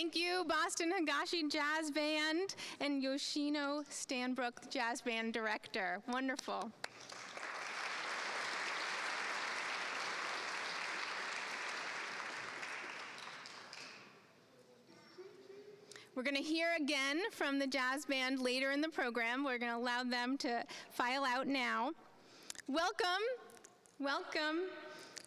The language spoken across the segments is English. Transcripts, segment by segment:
Thank you, Boston Higashi Jazz Band and Yoshino Stanbrook, Jazz Band Director. Wonderful. We're going to hear again from the jazz band later in the program. We're going to allow them to file out now. Welcome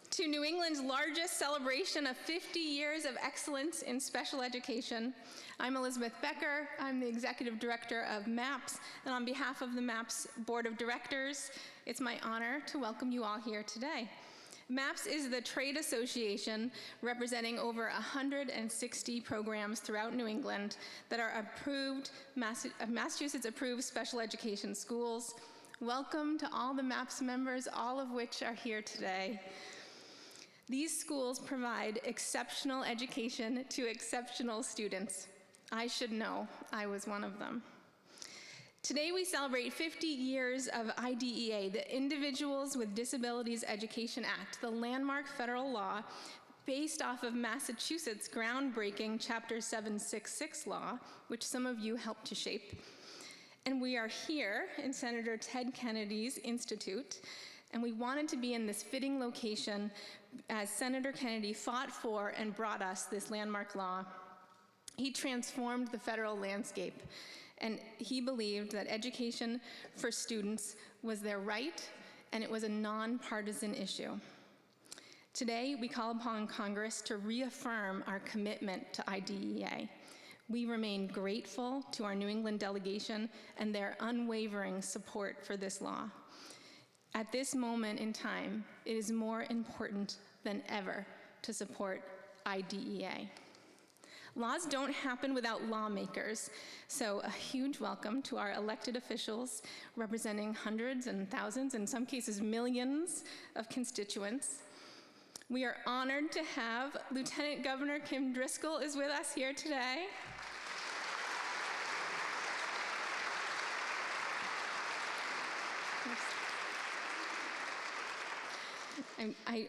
to New England's largest celebration of 50 years of excellence in special education. I'm Elizabeth Becker. I'm the Executive Director of MAAPS, and on behalf of the MAAPS Board of Directors, it's my honor to welcome you all here today. MAAPS is the trade association representing over 160 programs throughout New England that are approved, Massachusetts-approved special education schools. Welcome to all the MAAPS members, all of which are here today. These schools provide exceptional education to exceptional students. I should know, I was one of them. Today we celebrate 50 years of IDEA, the Individuals with Disabilities Education Act, the landmark federal law based off of Massachusetts' groundbreaking Chapter 766 law, which some of you helped to shape. And we are here in Senator Ted Kennedy's Institute, and we wanted to be in this fitting location as Senator Kennedy fought for and brought us this landmark law. He transformed the federal landscape, and he believed that education for students was their right, and it was a nonpartisan issue. Today, we call upon Congress to reaffirm our commitment to IDEA. We remain grateful to our New England delegation and their unwavering support for this law. At this moment in time, it is more important than ever to support IDEA. Laws don't happen without lawmakers, so a huge welcome to our elected officials representing hundreds and thousands, in some cases millions, of constituents. We are honored to have Lieutenant Governor Kim Driscoll is with us here today.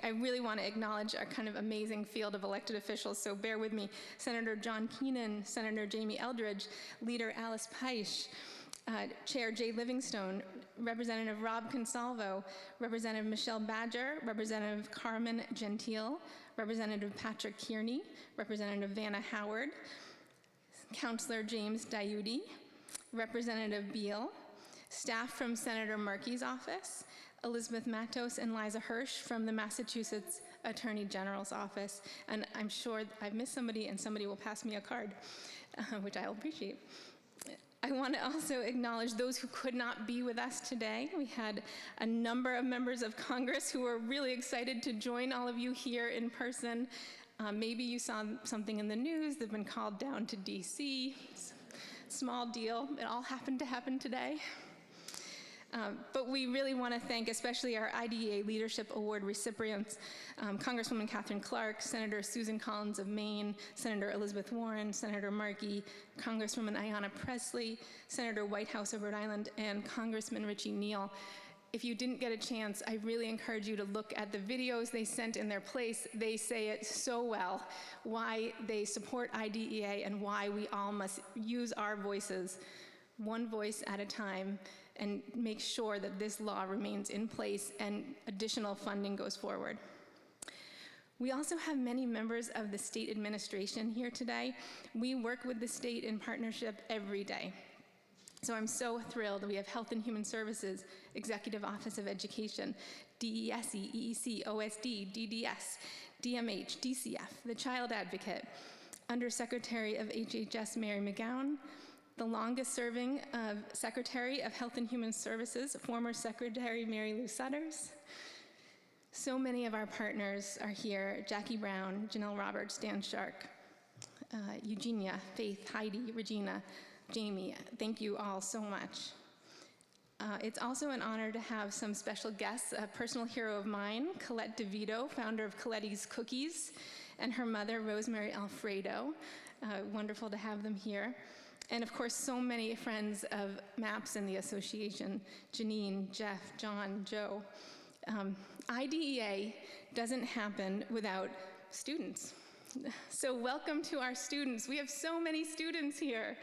I really want to acknowledge our kind of amazing field of elected officials, so bear with me. Senator John Keenan, Senator Jamie Eldridge, Leader Alice Peisch, Chair Jay Livingstone, Representative Rob Consalvo, Representative Michelle Badger, Representative Carmen Gentile, Representative Patrick Kearney, Representative Vanna Howard, Councilor James Diuti, Representative Beal, staff from Senator Markey's office, Elizabeth Matos and Liza Hirsch from the Massachusetts Attorney General's office. And I'm sure I've missed somebody and somebody will pass me a card, which I'll appreciate. I want to also acknowledge those who could not be with us today. We had a number of members of Congress who were really excited to join all of you here in person. Maybe you saw something in the news. They've been called down to DC. Small deal. It all happened to happen today. But we really want to thank especially our IDEA Leadership Award recipients, Congresswoman Catherine Clark, Senator Susan Collins of Maine, Senator Elizabeth Warren, Senator Markey, Congresswoman Ayanna Pressley, Senator Whitehouse of Rhode Island, and Congressman Richie Neal. If you didn't get a chance, I really encourage you to look at the videos they sent in their place. They say it so well, why they support IDEA and why we all must use our voices, one voice at a time, and make sure that this law remains in place and additional funding goes forward. We also have many members of the state administration here today. We work with the state in partnership every day. So I'm so thrilled. We have Health and Human Services, Executive Office of Education, DESE, EEC, OSD, DDS, DMH, DCF, the Child Advocate, Undersecretary of HHS Mary McGowan, the longest-serving Secretary of Health and Human Services, former Secretary Mary Lou Sutters. So many of our partners are here: Jackie Brown, Janelle Roberts, Dan Shark, Eugenia, Faith, Heidi, Regina, Jamie. Thank you all so much. It's also an honor to have some special guests, a personal hero of mine, Colette DeVito, founder of Colette's Cookies, and her mother, Rosemary Alfredo. Wonderful to have them here. And of course, so many friends of MAAPS and the association, Janine, Jeff, John, Joe. IDEA doesn't happen without students. So welcome to our students. We have so many students here.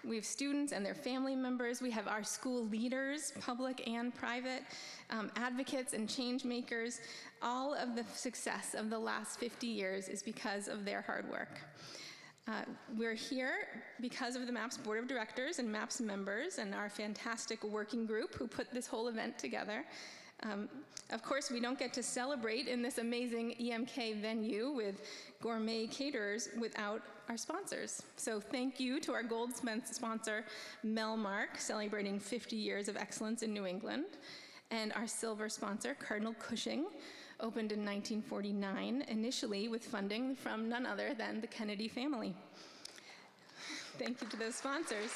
We have students and their family members. We have our school leaders, public and private, advocates and change makers. All of the success of the last 50 years is because of their hard work. We're here because of the MAAPS Board of Directors and MAAPS members and our fantastic working group who put this whole event together. Of course, we don't get to celebrate in this amazing EMK venue with gourmet caterers without our sponsors. So thank you to our gold sponsor, Melmark, celebrating 50 years of excellence in New England, and our silver sponsor, Cardinal Cushing, opened in 1949, initially with funding from none other than the Kennedy family. Thank you to those sponsors.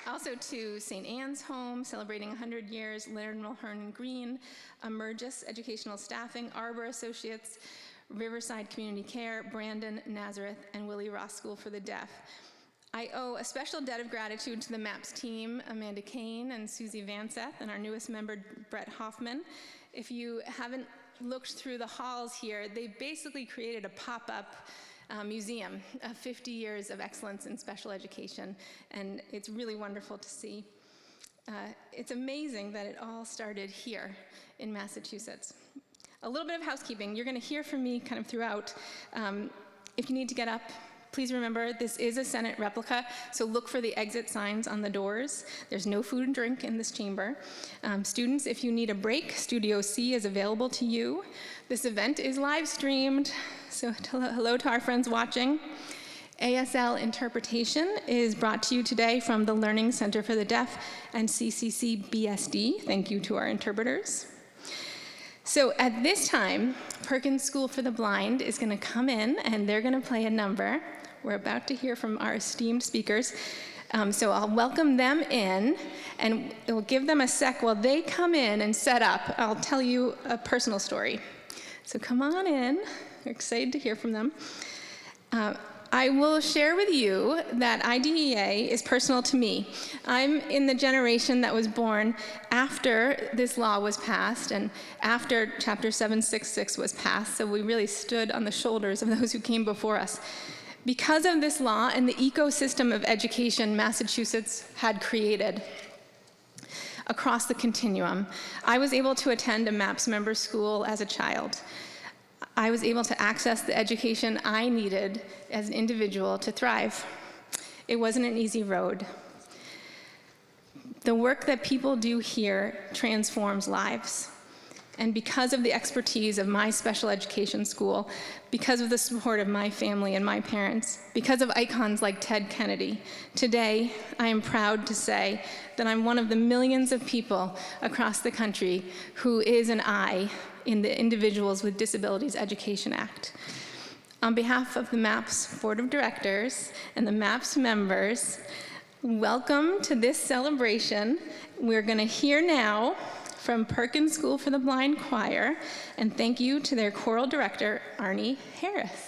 Also to St. Anne's Home, celebrating 100 years, Leonard Mulhern Green, Emergis Educational Staffing, Arbor Associates, Riverside Community Care, Brandon, Nazareth, and Willie Ross School for the Deaf. I owe a special debt of gratitude to the MAAPS team, Amanda Kane and Susie Vanseth, and our newest member, Brett Hoffman. If you haven't looked through the halls here, they basically created a pop-up museum of 50 years of excellence in special education, and it's really wonderful to see. It's amazing that it all started here in Massachusetts. A little bit of housekeeping. You're going to hear from me kind of throughout. If you need to get up, please remember this is a Senate replica, so look for the exit signs on the doors. There's no food and drink in this chamber. Students, if you need a break, Studio C is available to you. This event is live streamed, so hello to our friends watching. ASL interpretation is brought to you today from the Learning Center for the Deaf and CCC BSD. Thank you to our interpreters. So at this time, Perkins School for the Blind is going to come in and they're going to play a number. We're about to hear from our esteemed speakers. So I'll welcome them in, and it will give them a sec while they come in and set up. I'll tell you a personal story. So come on in. We're excited to hear from them. I will share with you that IDEA is personal to me. I'm in the generation that was born after this law was passed and after Chapter 766 was passed, so we really stood on the shoulders of those who came before us. Because of this law and the ecosystem of education Massachusetts had created across the continuum, I was able to attend a MAAPS member school as a child. I was able to access the education I needed as an individual to thrive. It wasn't an easy road. The work that people do here transforms lives. And because of the expertise of my special education school, because of the support of my family and my parents, because of icons like Ted Kennedy, today I am proud to say that I'm one of the millions of people across the country who is an I in the Individuals with Disabilities Education Act. On behalf of the MAAPS Board of Directors and the MAAPS members, welcome to this celebration. We're going to hear now from Perkins School for the Blind Choir, and thank you to their choral director, Arnie Harris.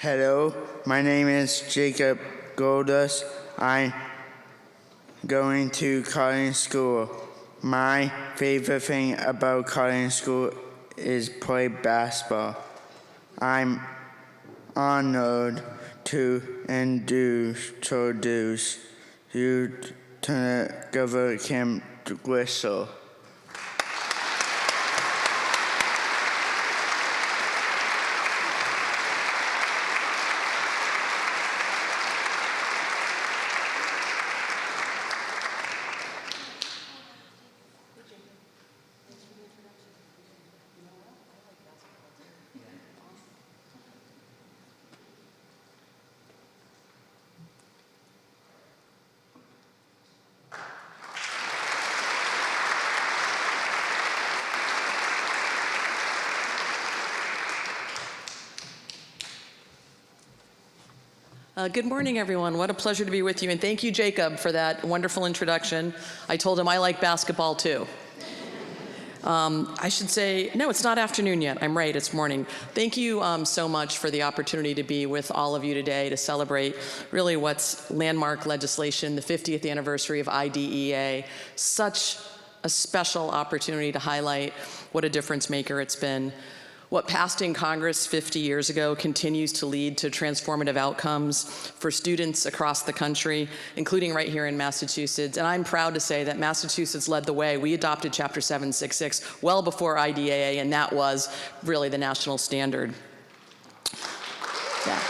Hello, my name is Jacob Goldus. I'm going to college school. My favorite thing about college school is play basketball. I'm honored to introduce you to Governor Kim Whistle. Good morning, everyone. What a pleasure to be with you. And thank you, Jacob, for that wonderful introduction. I told him I like basketball, too. I should say, no, it's not afternoon yet. I'm right, it's morning. Thank you so much for the opportunity to be with all of you today to celebrate really what's landmark legislation, the 50th anniversary of IDEA. Such a special opportunity to highlight what a difference maker it's been. What passed in Congress 50 years ago continues to lead to transformative outcomes for students across the country, including right here in Massachusetts. And I'm proud to say that Massachusetts led the way. We adopted Chapter 766 well before IDEA, and that was really the national standard. Yeah.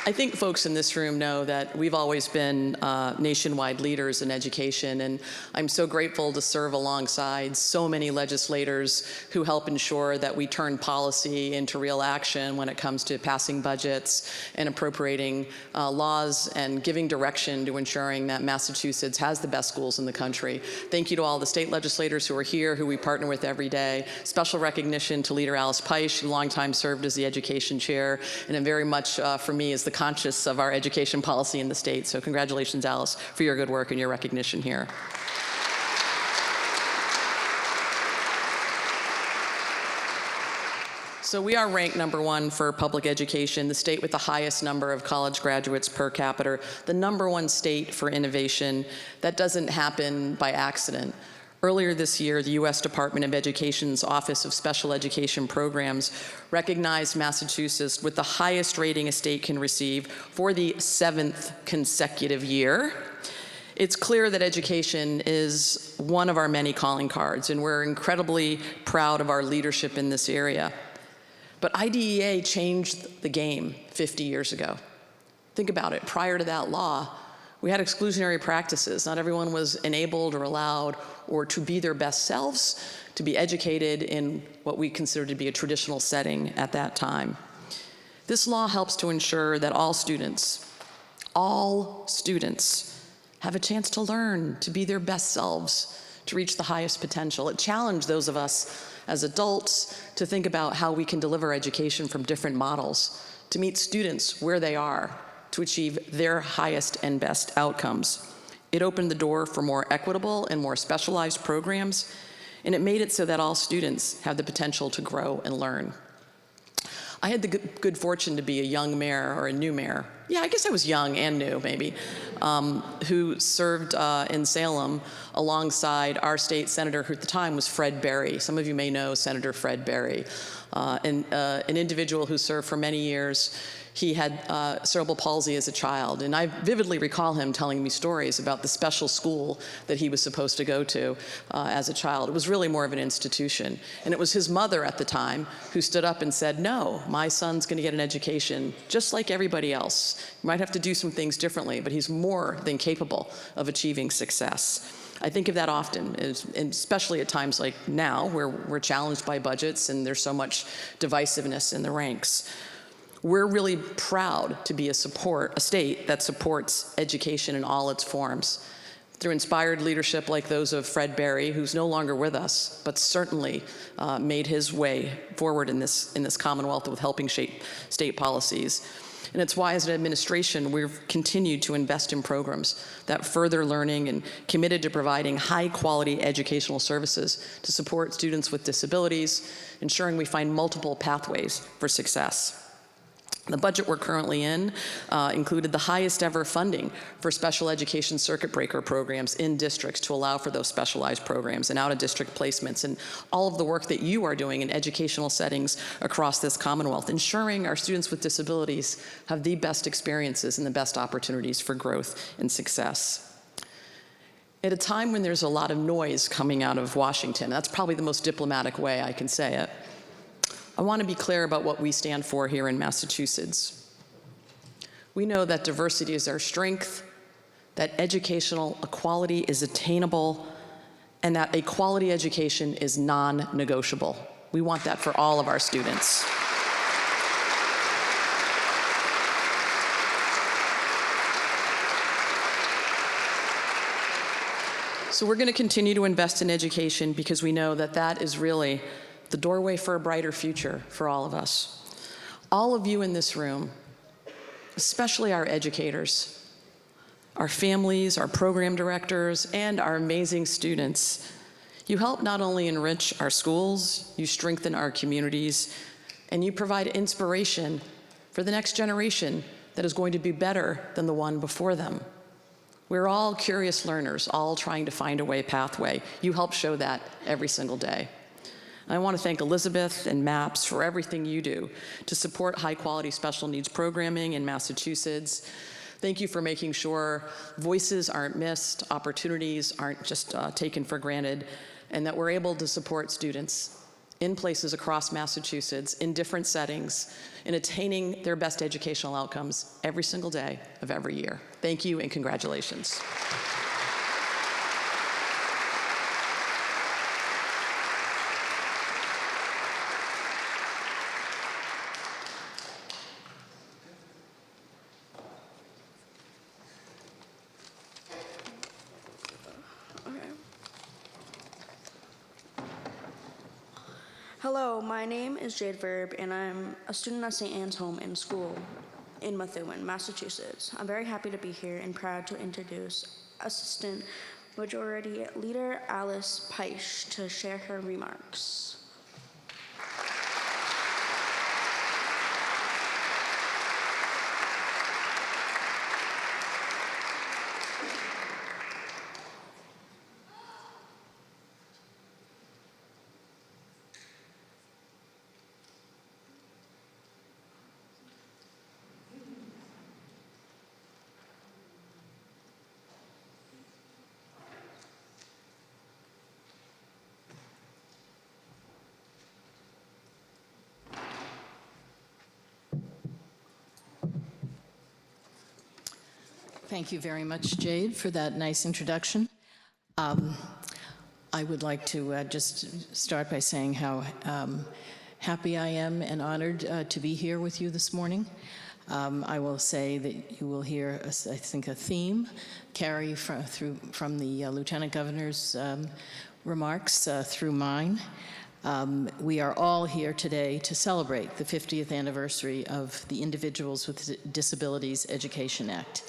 I think folks in this room know that we've always been nationwide leaders in education, and I'm so grateful to serve alongside so many legislators who help ensure that we turn policy into real action when it comes to passing budgets and appropriating laws and giving direction to ensuring that Massachusetts has the best schools in the country. Thank you to all the state legislators who are here, who we partner with every day. Special recognition to Leader Alice Peisch, who long time served as the education chair, and very much for me is the conscious of our education policy in the state. So congratulations, Alice, for your good work and your recognition here. So we are ranked #1 for public education, the state with the highest number of college graduates per capita, the #1 state for innovation. That doesn't happen by accident. Earlier this year, the U.S. Department of Education's Office of Special Education Programs recognized Massachusetts with the highest rating a state can receive for the 7th consecutive year. It's clear that education is one of our many calling cards, and we're incredibly proud of our leadership in this area. But IDEA changed the game 50 years ago. Think about it. Prior to that law, we had exclusionary practices. Not everyone was enabled or allowed or to be their best selves, to be educated in what we considered to be a traditional setting at that time. This law helps to ensure that all students have a chance to learn, to be their best selves, to reach the highest potential. It challenged those of us as adults to think about how we can deliver education from different models, to meet students where they are, to achieve their highest and best outcomes. It opened the door for more equitable and more specialized programs, and it made it so that all students have the potential to grow and learn. I had the good fortune to be a young mayor, or a new mayor. Yeah, I guess I was young and new, maybe, who served in Salem alongside our state senator, who at the time was Fred Berry. Some of you may know Senator Fred Berry, an individual who served for many years. He had cerebral palsy as a child, and I vividly recall him telling me stories about the special school that he was supposed to go to as a child. It was really more of an institution. And it was his mother at the time who stood up and said, no, my son's going to get an education just like everybody else. You might have to do some things differently, but he's more than capable of achieving success. I think of that often, and especially at times like now, where we're challenged by budgets and there's so much divisiveness in the ranks. We're really proud to be a state that supports education in all its forms. Through inspired leadership like those of Fred Berry, who's no longer with us, but certainly made his way forward in this Commonwealth with helping shape state policies. And it's why, as an administration, we've continued to invest in programs that further learning and committed to providing high-quality educational services to support students with disabilities, ensuring we find multiple pathways for success. The budget we're currently in included the highest ever funding for special education circuit breaker programs in districts to allow for those specialized programs and out-of-district placements, and all of the work that you are doing in educational settings across this Commonwealth, ensuring our students with disabilities have the best experiences and the best opportunities for growth and success. At a time when there's a lot of noise coming out of Washington, that's probably the most diplomatic way I can say it, I want to be clear about what we stand for here in Massachusetts. We know that diversity is our strength, that educational equality is attainable, and that a quality education is non-negotiable. We want that for all of our students. So we're going to continue to invest in education because we know that that is really the doorway for a brighter future for all of us. All of you in this room, especially our educators, our families, our program directors, and our amazing students, you help not only enrich our schools, you strengthen our communities, and you provide inspiration for the next generation that is going to be better than the one before them. We're all curious learners, all trying to find a pathway. You help show that every single day. I want to thank Elizabeth and MAAPS for everything you do to support high-quality special needs programming in Massachusetts. Thank you for making sure voices aren't missed, opportunities aren't just taken for granted, and that we're able to support students in places across Massachusetts, in different settings, in attaining their best educational outcomes every single day of every year. Thank you and congratulations. Hello, my name is Jade Verb, and I'm a student at St. Anne's Home in School in Methuen, Massachusetts. I'm very happy to be here and proud to introduce Assistant Majority Leader Alice Peisch to share her remarks. Thank you very much, Jade, for that nice introduction. I would like to just start by saying how happy I am and honored to be here with you this morning. I will say that you will hear, I think, a theme carry from the Lieutenant Governor's remarks through mine. We are all here today to celebrate the 50th anniversary of the Individuals with Disabilities Education Act.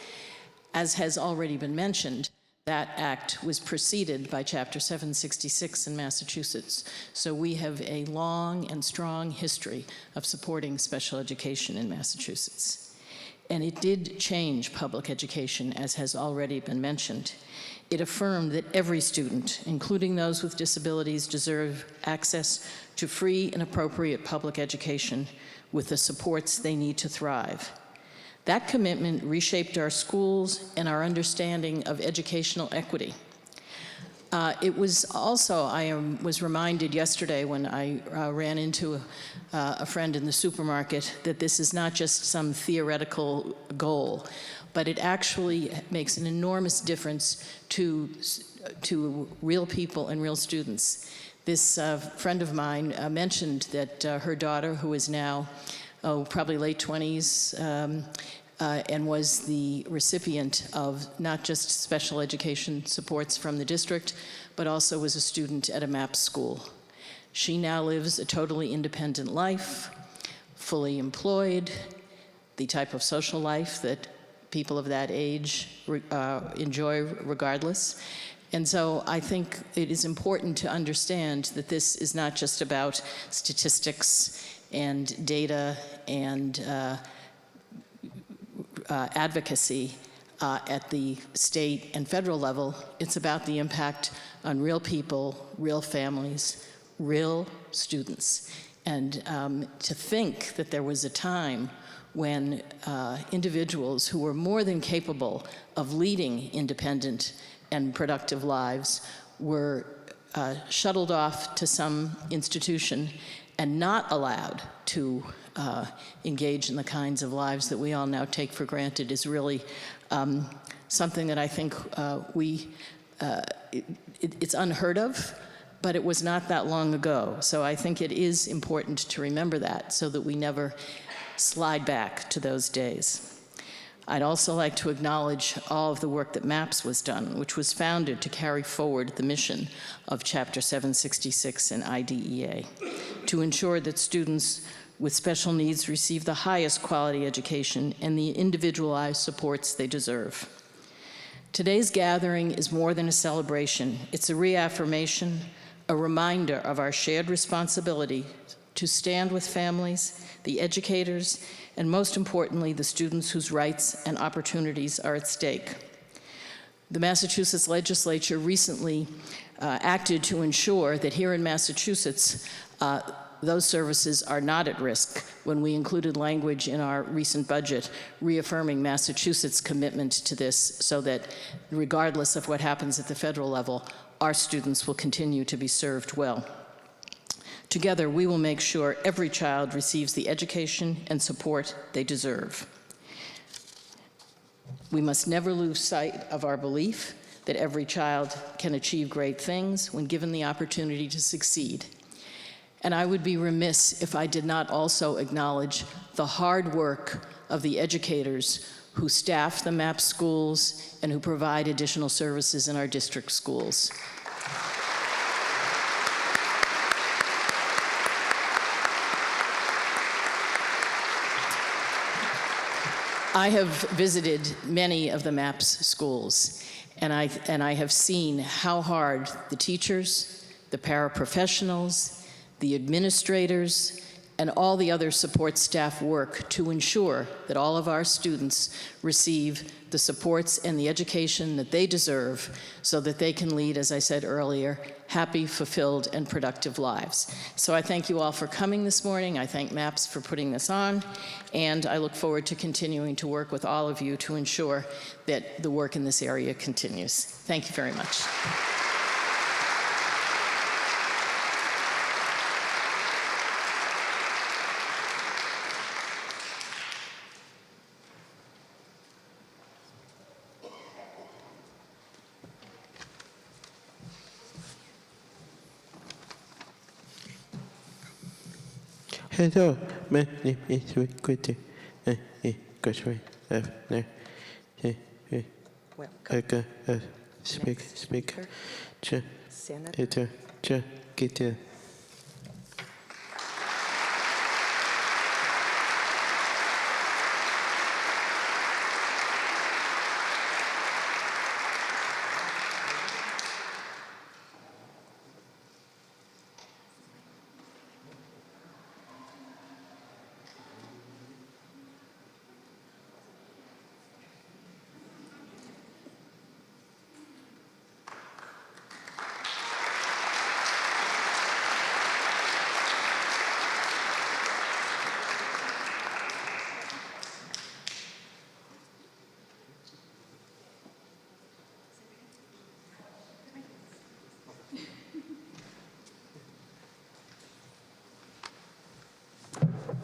As has already been mentioned, that act was preceded by Chapter 766 in Massachusetts. So we have a long and strong history of supporting special education in Massachusetts. And it did change public education, as has already been mentioned. It affirmed that every student, including those with disabilities, deserve access to free and appropriate public education with the supports they need to thrive. That commitment reshaped our schools and our understanding of educational equity. It was also, I was reminded yesterday when I ran into a friend in the supermarket that this is not just some theoretical goal, but it actually makes an enormous difference to real people and real students. This friend of mine mentioned that her daughter, who is now probably late 20s, and was the recipient of not just special education supports from the district, but also was a student at a MAAPS school. She now lives a totally independent life, fully employed, the type of social life that people of that age enjoy regardless. And so I think it is important to understand that this is not just about statistics and data and advocacy at the state and federal level. It's about the impact on real people, real families, real students. And to think that there was a time when individuals who were more than capable of leading independent and productive lives were shuttled off to some institution and not allowed to engage in the kinds of lives that we all now take for granted is really something that I think it's unheard of, but it was not that long ago. So I think it is important to remember that so that we never slide back to those days. I'd also like to acknowledge all of the work that MAAPS was done, which was founded to carry forward the mission of Chapter 766 in IDEA, to ensure that students with special needs receive the highest quality education and the individualized supports they deserve. Today's gathering is more than a celebration. It's a reaffirmation, a reminder of our shared responsibility to stand with families, the educators, and most importantly, the students whose rights and opportunities are at stake. The Massachusetts legislature recently acted to ensure that here in Massachusetts, those services are not at risk when we included language in our recent budget reaffirming Massachusetts' commitment to this so that regardless of what happens at the federal level, our students will continue to be served well. Together, we will make sure every child receives the education and support they deserve. We must never lose sight of our belief that every child can achieve great things when given the opportunity to succeed. And I would be remiss if I did not also acknowledge the hard work of the educators who staff the MAAPS schools and who provide additional services in our district schools. I have visited many of the MAAPS schools, and I have seen how hard the teachers, the paraprofessionals, the administrators, and all the other support staff work to ensure that all of our students receive the supports and the education that they deserve so that they can lead, as I said earlier, happy, fulfilled, and productive lives. So I thank you all for coming this morning. I thank MAAPS for putting this on, and I look forward to continuing to work with all of you to ensure that the work in this area continues. Thank you very much. Hello, my name is Victor. Speaker. Senator.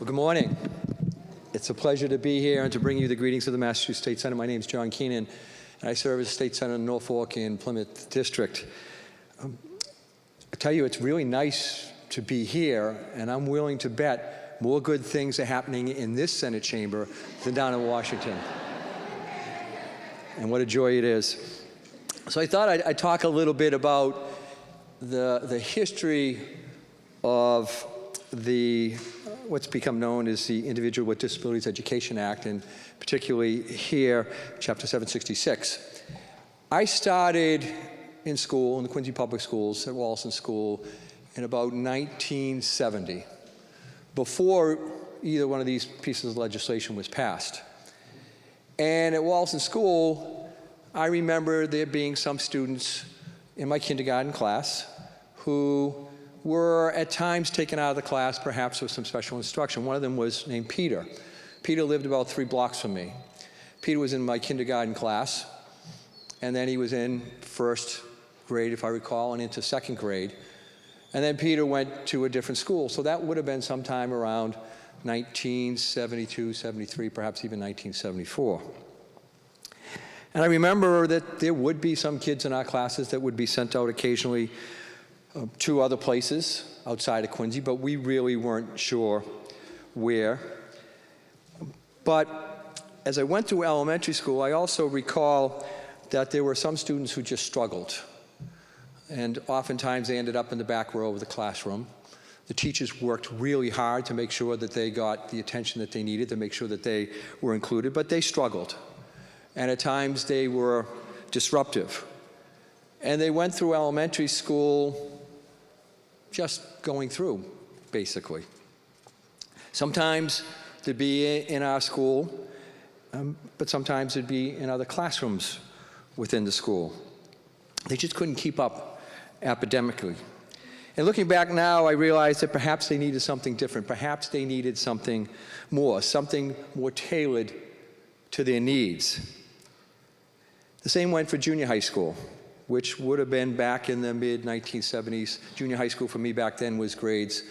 Well, good morning. It's a pleasure to be here and to bring you the greetings of the Massachusetts State Senate. My name is John Keenan, and I serve as State Senator in Norfolk and Plymouth District. I tell you, it's really nice to be here, and I'm willing to bet more good things are happening in this Senate chamber than down in Washington. And what a joy it is. So I thought I'd talk a little bit about the history of the what's become known as the Individual with Disabilities Education Act, and particularly here, Chapter 766. I started in school, in the Quincy Public Schools, at Wallaston School, in about 1970, before either one of these pieces of legislation was passed. And at Wallaston School, I remember there being some students in my kindergarten class who were at times taken out of the class, perhaps with some special instruction. One of them was named Peter. Peter lived about 3 blocks from me. Peter was in my kindergarten class, and then he was in first grade, if I recall, and into second grade. And then Peter went to a different school. So that would have been sometime around 1972, 73, perhaps even 1974. And I remember that there would be some kids in our classes that would be sent out occasionally to other places outside of Quincy, but we really weren't sure where. But as I went through elementary school, I also recall that there were some students who just struggled. And oftentimes they ended up in the back row of the classroom. The teachers worked really hard to make sure that they got the attention that they needed, to make sure that they were included, but they struggled. And at times they were disruptive. And they went through elementary school just going through, basically. Sometimes they'd be in our school, but sometimes it'd be in other classrooms within the school. They just couldn't keep up academically. And looking back now, I realize that perhaps they needed something different. Perhaps they needed something more tailored to their needs. The same went for junior high school, which would have been back in the mid-1970s. Junior high school for me back then was grades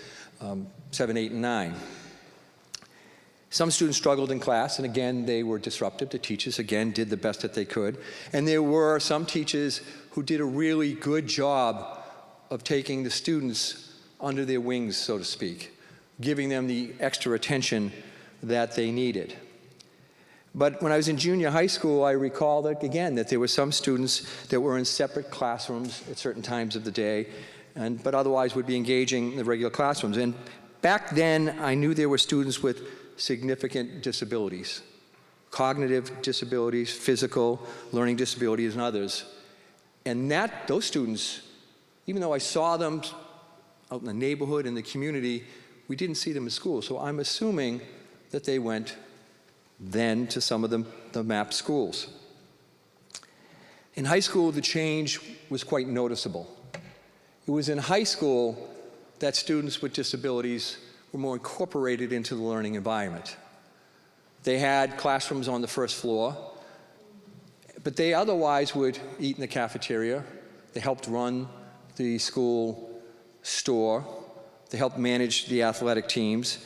7, 8, and 9. Some students struggled in class, and again, they were disruptive. The teachers, again, did the best that they could. And there were some teachers who did a really good job of taking the students under their wings, so to speak, giving them the extra attention that they needed. But when I was in junior high school, I recall that, again, that there were some students that were in separate classrooms at certain times of the day, but otherwise would be engaging in the regular classrooms. And back then, I knew there were students with significant disabilities, cognitive disabilities, physical, learning disabilities, and others. And those students, even though I saw them out in the neighborhood, in the community, we didn't see them in school. So I'm assuming that they went then to some of the MAAPS schools. In high school, the change was quite noticeable. It was in high school that students with disabilities were more incorporated into the learning environment. They had classrooms on the first floor, but they otherwise would eat in the cafeteria. They helped run the school store. They helped manage the athletic teams.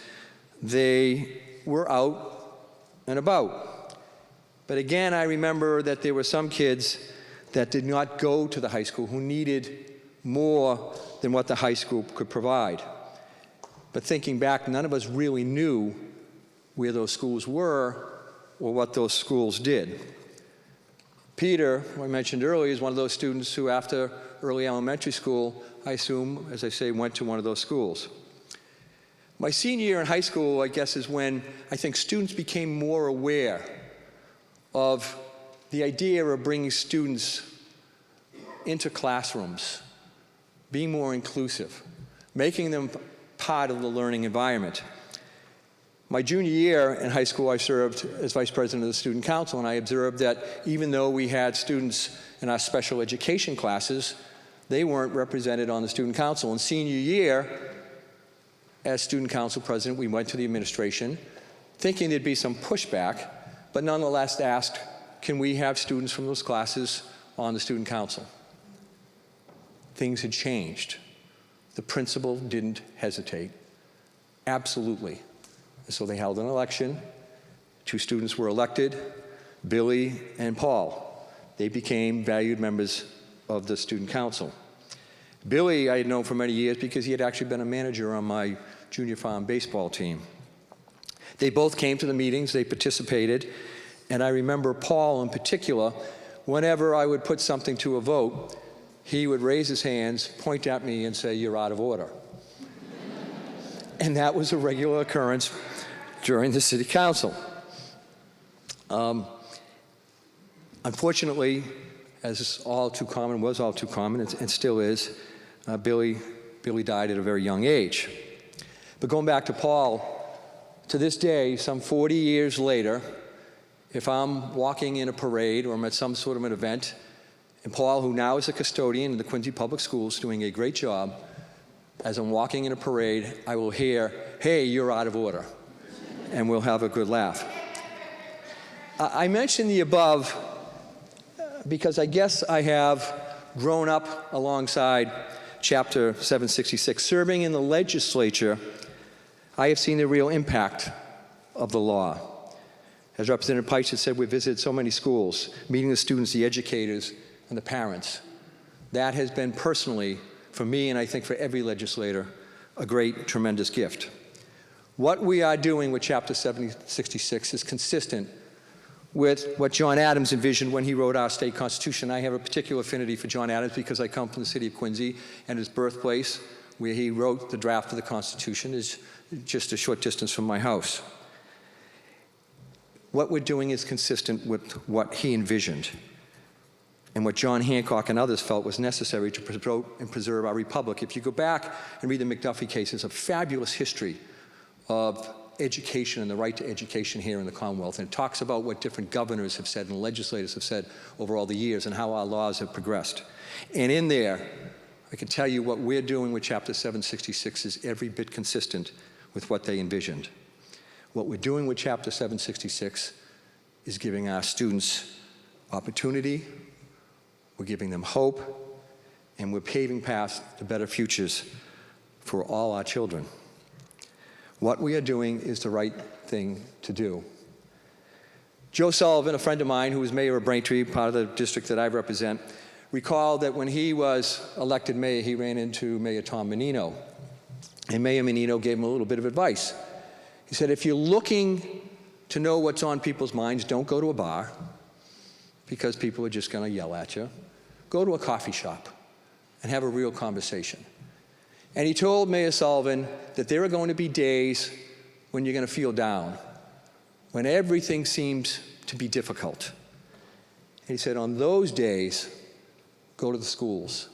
They were out and about. But again, I remember that there were some kids that did not go to the high school who needed more than what the high school could provide. But thinking back, none of us really knew where those schools were or what those schools did. Peter, who I mentioned earlier, is one of those students who, after early elementary school, I assume, as I say, went to one of those schools. My senior year in high school, I guess, is when I think students became more aware of the idea of bringing students into classrooms, being more inclusive, making them part of the learning environment. My junior year in high school, I served as vice president of the student council, and I observed that even though we had students in our special education classes, they weren't represented on the student council. In senior year, as student council president, we went to the administration, thinking there'd be some pushback, but nonetheless asked, can we have students from those classes on the student council? Things had changed. The principal didn't hesitate. Absolutely. So they held an election. 2 students were elected, Billy and Paul. They became valued members of the student council. Billy I had known for many years because he had actually been a manager on my junior farm baseball team. They both came to the meetings, they participated, and I remember Paul in particular, whenever I would put something to a vote, he would raise his hands, point at me, and say, "You're out of order." and that was a regular occurrence during the city council. Unfortunately, as is all too common, was all too common, and still is, Billy died at a very young age. But going back to Paul, to this day, some 40 years later, if I'm walking in a parade or I'm at some sort of an event, and Paul, who now is a custodian in the Quincy Public Schools, doing a great job, as I'm walking in a parade, I will hear, "Hey, you're out of order," and we'll have a good laugh. I mention the above because I guess I have grown up alongside Chapter 766. Serving in the legislature, I have seen the real impact of the law. As Representative Pike has said, we visited so many schools, meeting the students, the educators, and the parents. That has been personally, for me, and I think for every legislator, a great, tremendous gift. What we are doing with Chapter 766 is consistent with what John Adams envisioned when he wrote our state constitution. I have a particular affinity for John Adams because I come from the city of Quincy, and his birthplace, where he wrote the draft of the Constitution, is just a short distance from my house. What we're doing is consistent with what he envisioned and what John Hancock and others felt was necessary to promote and preserve our republic. If you go back and read the McDuffie case, it's a fabulous history of education and the right to education here in the Commonwealth, and it talks about what different governors have said and legislators have said over all the years and how our laws have progressed. And in there, I can tell you what we're doing with Chapter 766 is every bit consistent with what they envisioned. What we're doing with Chapter 766 is giving our students opportunity, we're giving them hope, and we're paving paths to better futures for all our children. What we are doing is the right thing to do. Joe Sullivan, a friend of mine who was mayor of Braintree, part of the district that I represent, recalled that when he was elected mayor, he ran into Mayor Tom Menino. And Mayor Menino gave him a little bit of advice. He said, if you're looking to know what's on people's minds, don't go to a bar because people are just going to yell at you. Go to a coffee shop and have a real conversation. And he told Mayor Sullivan that there are going to be days when you're going to feel down, when everything seems to be difficult. And he said, on those days, go to the schools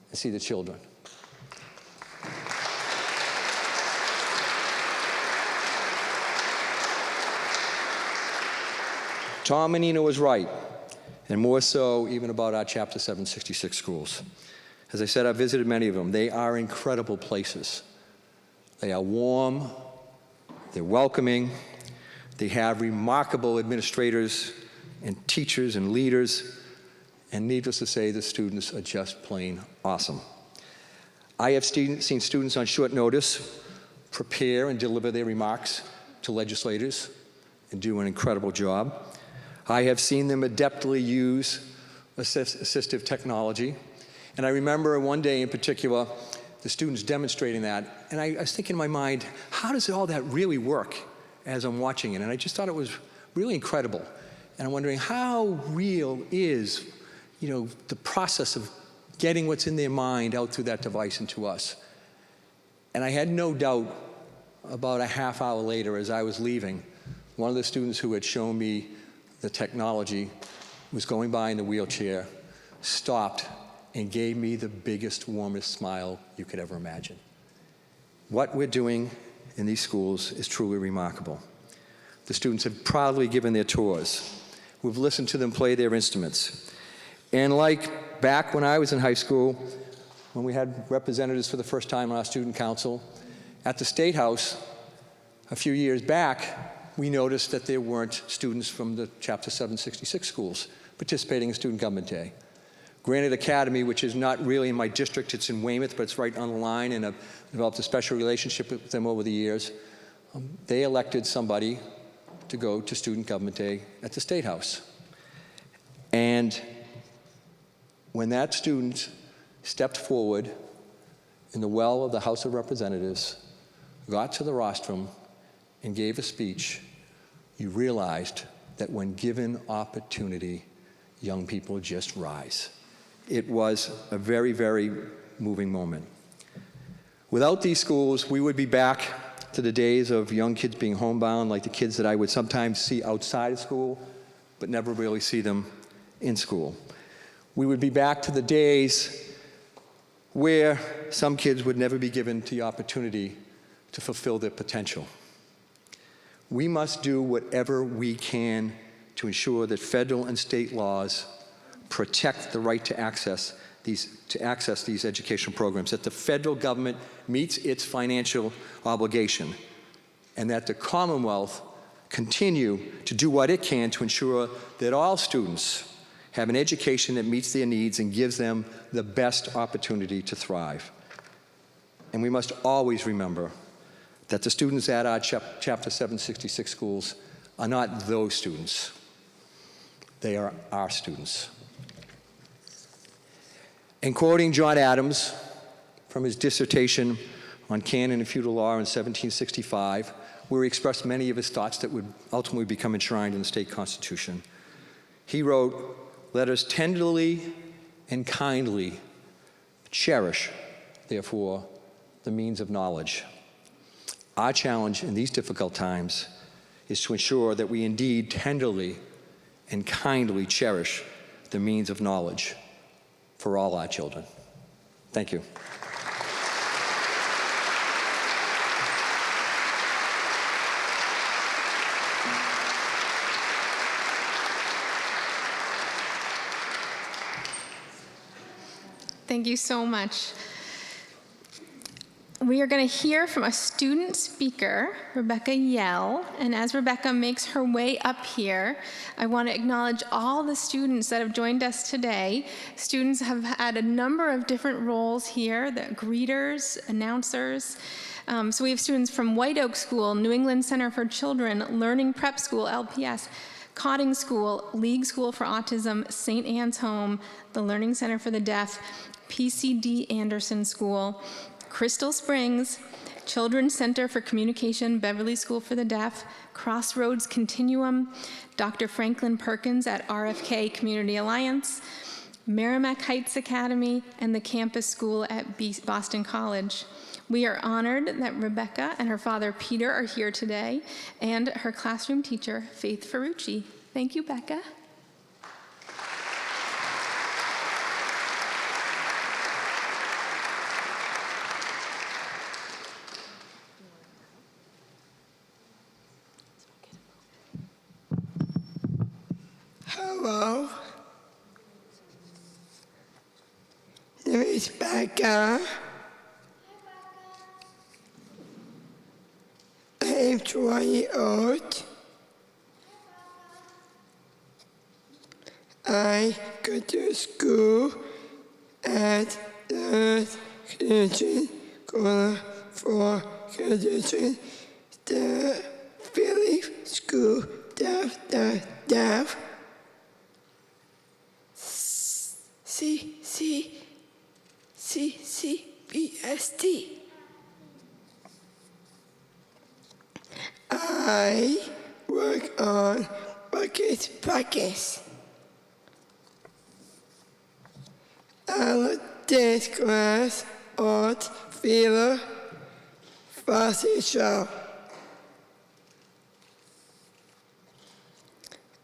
and see the children. Tom Menino was right, and more so even about our Chapter 766 schools. As I said, I've visited many of them. They are incredible places. They are warm, they're welcoming, they have remarkable administrators and teachers and leaders, and needless to say, the students are just plain awesome. I have seen students on short notice prepare and deliver their remarks to legislators and do an incredible job. I have seen them adeptly use assistive technology. And I remember one day in particular, the students demonstrating that, and I was thinking in my mind, how does all that really work as I'm watching it? And I just thought it was really incredible. And I'm wondering, how real is, the process of getting what's in their mind out through that device and to us? And I had no doubt about a half hour later as I was leaving, one of the students who had shown me the technology was going by in the wheelchair, stopped, and gave me the biggest, warmest smile you could ever imagine. What we're doing in these schools is truly remarkable. The students have proudly given their tours. We've listened to them play their instruments. And like back when I was in high school, when we had representatives for the first time on our student council, at the State House a few years back, we noticed that there weren't students from the Chapter 766 schools participating in Student Government Day. Granite Academy, which is not really in my district, it's in Weymouth, but it's right on the line, and I've developed a special relationship with them over the years. They elected somebody to go to Student Government Day at the State House. And when that student stepped forward in the well of the House of Representatives, got to the rostrum, and gave a speech, you realized that when given opportunity, young people just rise. It was a very, very moving moment. Without these schools, we would be back to the days of young kids being homebound, like the kids that I would sometimes see outside of school, but never really see them in school. We would be back to the days where some kids would never be given the opportunity to fulfill their potential. We must do whatever we can to ensure that federal and state laws protect the right to access these educational programs, that the federal government meets its financial obligation, and that the Commonwealth continue to do what it can to ensure that all students have an education that meets their needs and gives them the best opportunity to thrive. And we must always remember that the students at our Chapter 766 schools are not those students. They are our students. And quoting John Adams from his dissertation on canon and feudal law in 1765, where he expressed many of his thoughts that would ultimately become enshrined in the state constitution, he wrote, "Let us tenderly and kindly cherish, therefore, the means of knowledge." Our challenge in these difficult times is to ensure that we indeed tenderly and kindly cherish the means of knowledge for all our children. Thank you. Thank you so much. We are going to hear from a student speaker, Rebecca Yell, and as Rebecca makes her way up here, I want to acknowledge all the students that have joined us today. Students have had a number of different roles here, the greeters, announcers. So we have students from White Oak School, New England Center for Children, Learning Prep School, LPS, Cotting School, League School for Autism, St. Anne's Home, the Learning Center for the Deaf, PCD Anderson School, Crystal Springs, Children's Center for Communication, Beverly School for the Deaf, Crossroads Continuum, Dr. Franklin Perkins at RFK Community Alliance, Merrimack Heights Academy, and the campus school at Boston College. We are honored that Rebecca and her father Peter are here today, and her classroom teacher, Faith Ferrucci. Thank you, Becca. Hello. My name is Becca. I'm 20 years old. I go to school at the Christian School for Children, the Philly School, Deaf. CCBST. I work on bucket practice. I love dance class, art, theater, fashion show.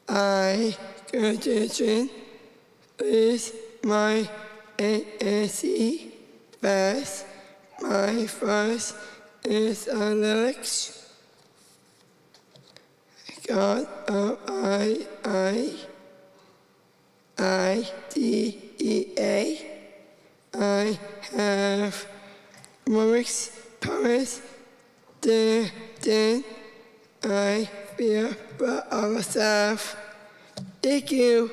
I graduation with my ANC first. My first is lyrics. God, O-I-D-E-A. I have lyrics, poets, then I feel for ourselves. Thank you.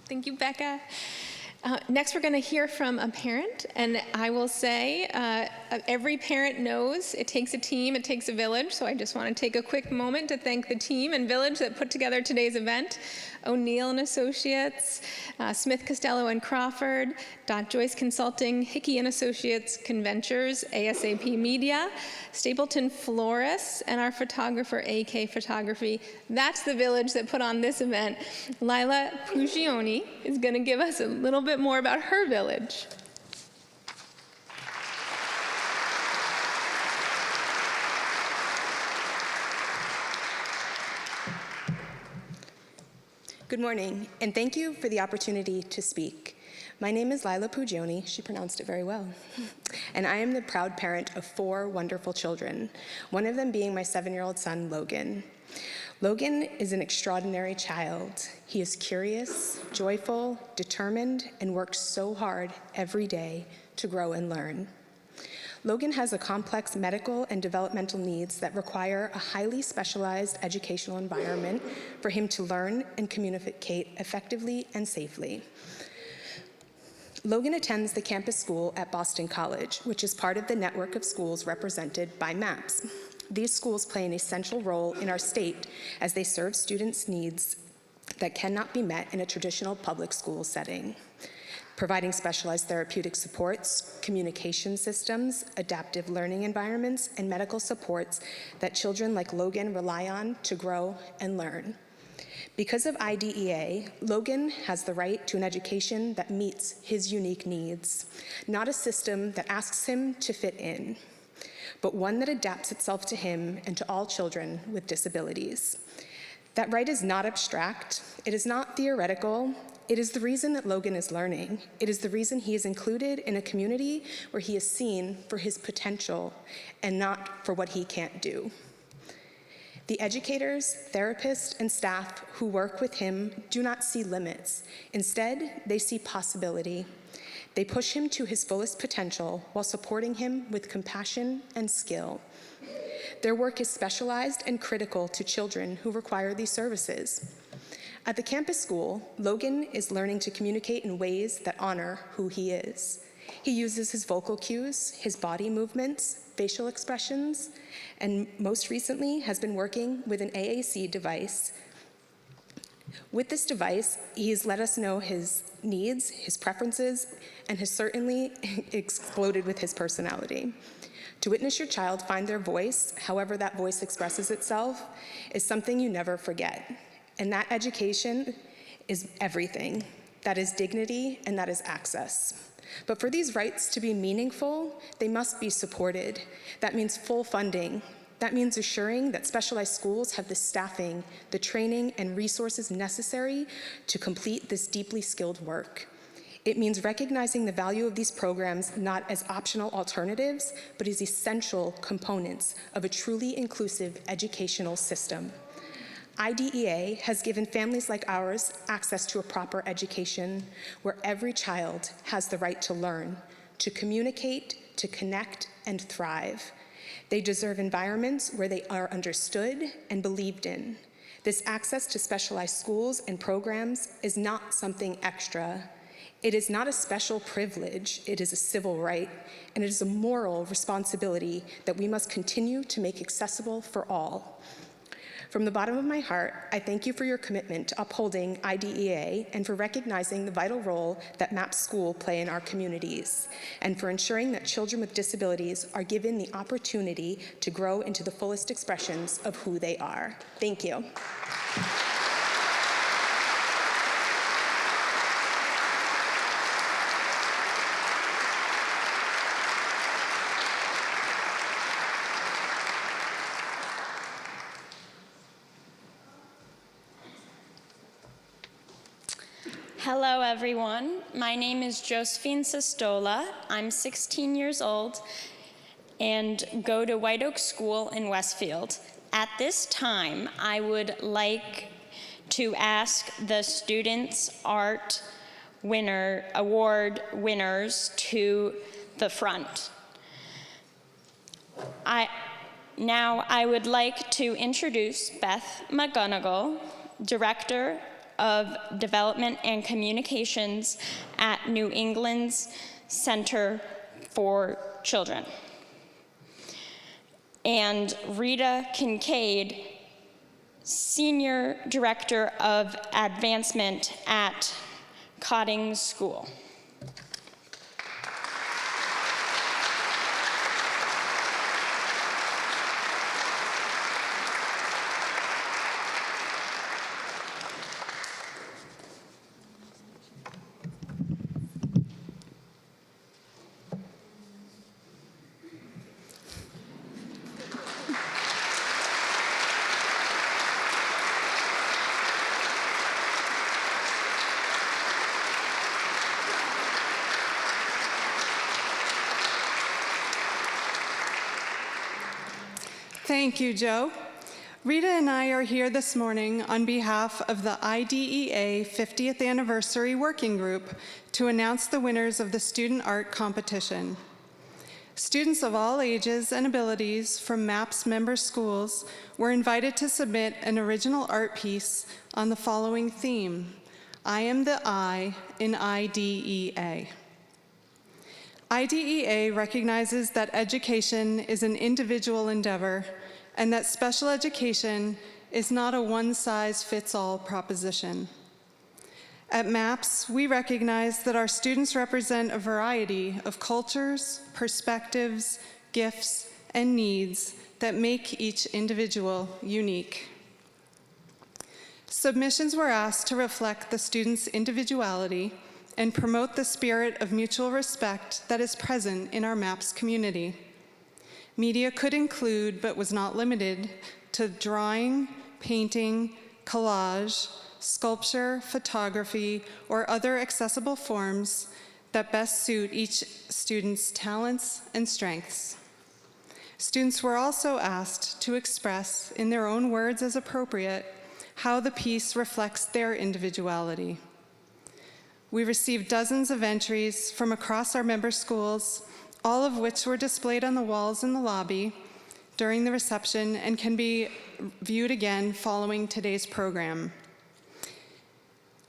Thank you, Becca. Next, we're going to hear from a parent, and I will say every parent knows it takes a team, it takes a village, so I just want to take a quick moment to thank the team and village that put together today's event. O'Neill and Associates, Smith, Costello and Crawford, Dot Joyce Consulting, Hickey and Associates, Conventures, ASAP Media, Stapleton Florists, and our photographer, AK Photography. That's the village that put on this event. Lila Pugioni is going to give us a little bit more about her village. Good morning, and thank you for the opportunity to speak. My name is Lila Pugioni, she pronounced it very well, and I am the proud parent of 4 wonderful children, one of them being my 7-year-old son, Logan. Logan is an extraordinary child. He is curious, joyful, determined, and works so hard every day to grow and learn. Logan has a complex medical and developmental needs that require a highly specialized educational environment for him to learn and communicate effectively and safely. Logan attends the campus school at Boston College, which is part of the network of schools represented by MAAPS. These schools play an essential role in our state as they serve students' needs that cannot be met in a traditional public school setting, providing specialized therapeutic supports, communication systems, adaptive learning environments, and medical supports that children like Logan rely on to grow and learn. Because of IDEA, Logan has the right to an education that meets his unique needs, not a system that asks him to fit in, but one that adapts itself to him and to all children with disabilities. That right is not abstract, it is not theoretical, it is the reason that Logan is learning. It is the reason he is included in a community where he is seen for his potential and not for what he can't do. The educators, therapists, and staff who work with him do not see limits. Instead, they see possibility. They push him to his fullest potential while supporting him with compassion and skill. Their work is specialized and critical to children who require these services. At the campus school, Logan is learning to communicate in ways that honor who he is. He uses his vocal cues, his body movements, facial expressions, and most recently has been working with an AAC device. With this device, he's let us know his needs, his preferences, and has certainly exploded with his personality. To witness your child find their voice, however that voice expresses itself, is something you never forget. And that education is everything. That is dignity, and that is access. But for these rights to be meaningful, they must be supported. That means full funding. That means assuring that specialized schools have the staffing, the training, and resources necessary to complete this deeply skilled work. It means recognizing the value of these programs not as optional alternatives, but as essential components of a truly inclusive educational system. IDEA has given families like ours access to a proper education where every child has the right to learn, to communicate, to connect, and thrive. They deserve environments where they are understood and believed in. This access to specialized schools and programs is not something extra. It is not a special privilege, it is a civil right, and it is a moral responsibility that we must continue to make accessible for all. From the bottom of my heart, I thank you for your commitment to upholding IDEA and for recognizing the vital role that MAAPS School play in our communities, and for ensuring that children with disabilities are given the opportunity to grow into the fullest expressions of who they are. Thank you. Hello, everyone. My name is Josephine Sestola. I'm 16 years old and go to White Oak School in Westfield. At this time, I would like to ask the Students' Art Award winners to the front. Now I would like to introduce Beth McGonigal, Director of Development and Communications at New England's Center for Children, and Rita Kincaid, Senior Director of Advancement at Cotting School. Thank you, Joe. Rita and I are here this morning on behalf of the IDEA 50th Anniversary Working Group to announce the winners of the Student Art Competition. Students of all ages and abilities from MAAPS member schools were invited to submit an original art piece on the following theme: I am the I in IDEA. IDEA recognizes that education is an individual endeavor and that special education is not a one-size-fits-all proposition. At MAAPS, we recognize that our students represent a variety of cultures, perspectives, gifts, and needs that make each individual unique. Submissions were asked to reflect the student's individuality and promote the spirit of mutual respect that is present in our MAAPS community. Media could include, but was not limited to, drawing, painting, collage, sculpture, photography, or other accessible forms that best suit each student's talents and strengths. Students were also asked to express, in their own words as appropriate, how the piece reflects their individuality. We received dozens of entries from across our member schools, all of which were displayed on the walls in the lobby during the reception and can be viewed again following today's program.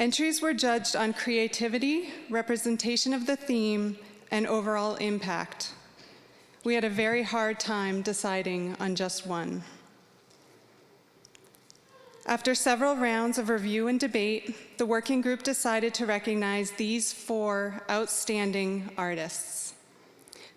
Entries were judged on creativity, representation of the theme, and overall impact. We had a very hard time deciding on just one. After several rounds of review and debate, the working group decided to recognize these 4 outstanding artists.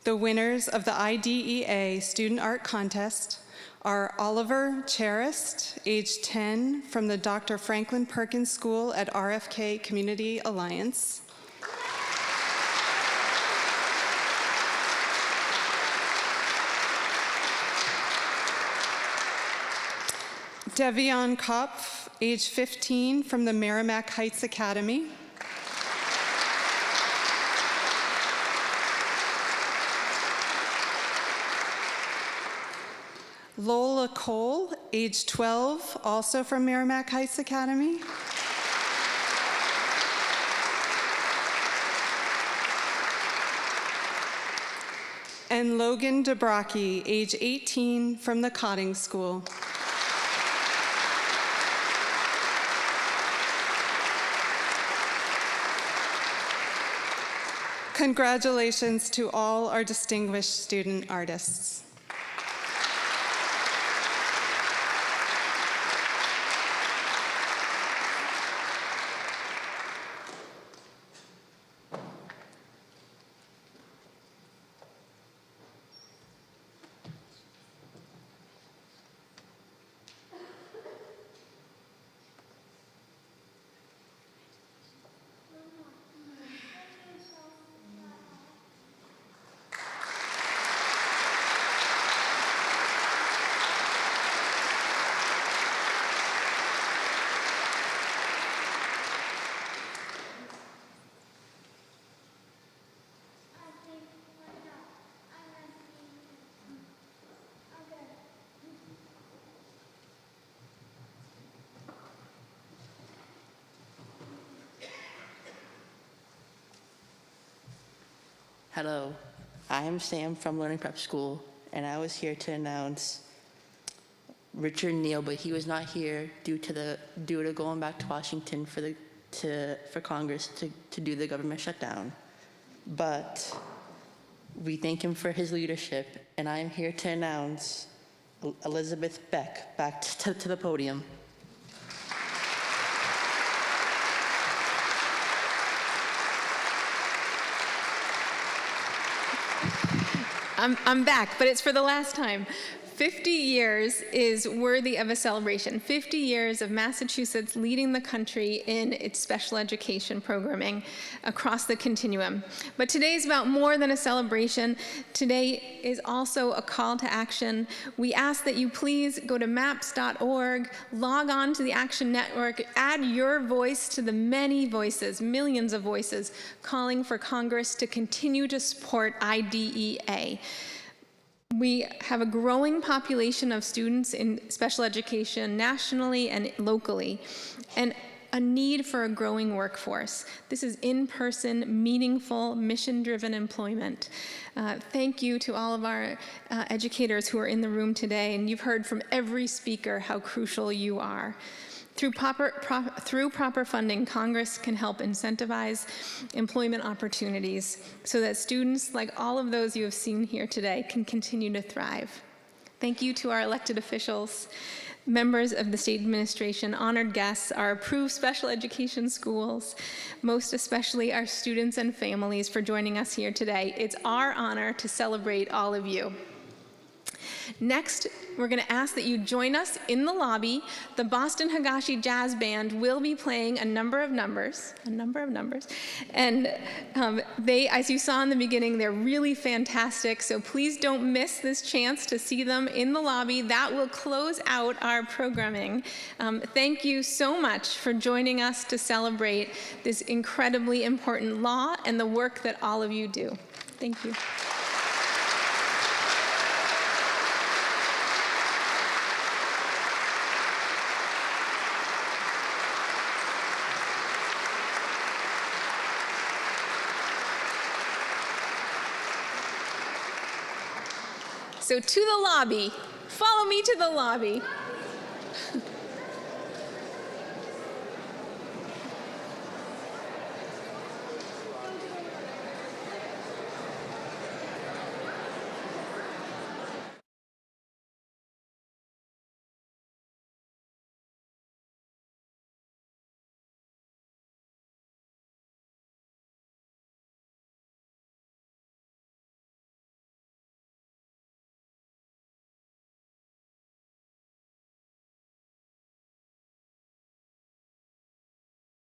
The winners of the IDEA Student Art Contest are Oliver Charist, age 10, from the Dr. Franklin Perkins School at RFK Community Alliance. Devion Kopf, age 15, from the Merrimack Heights Academy. Lola Cole, age 12, also from Merrimack Heights Academy. And Logan DeBrocke, age 18, from the Cotting School. Congratulations to all our distinguished student artists. Hello, I am Sam from Learning Prep School, and I was here to announce Richard Neal, but he was not here due to going back to Washington for Congress to do the government shutdown. But we thank him for his leadership, and I am here to announce Elizabeth Beck back to the podium. I'm back, but it's for the last time. 50 years is worthy of a celebration. 50 years of Massachusetts leading the country in its special education programming across the continuum. But today is about more than a celebration. Today is also a call to action. We ask that you please go to MAAPS.org, log on to the Action Network, add your voice to the many voices, millions of voices, calling for Congress to continue to support IDEA. We have a growing population of students in special education nationally and locally, and a need for a growing workforce. This is in-person, meaningful, mission-driven employment. Thank you to all of our educators who are in the room today, and you've heard from every speaker how crucial you are. Through proper funding, Congress can help incentivize employment opportunities so that students, like all of those you have seen here today, can continue to thrive. Thank you to our elected officials, members of the state administration, honored guests, our approved special education schools, most especially our students and families for joining us here today. It's our honor to celebrate all of you. Next, we're going to ask that you join us in the lobby. The Boston Higashi Jazz Band will be playing a number of numbers, and they, as you saw in the beginning, they're really fantastic, so please don't miss this chance to see them in the lobby. That will close out our programming. Thank you so much for joining us to celebrate this incredibly important law and the work that all of you do. Thank you. So to the lobby. Follow me to the lobby.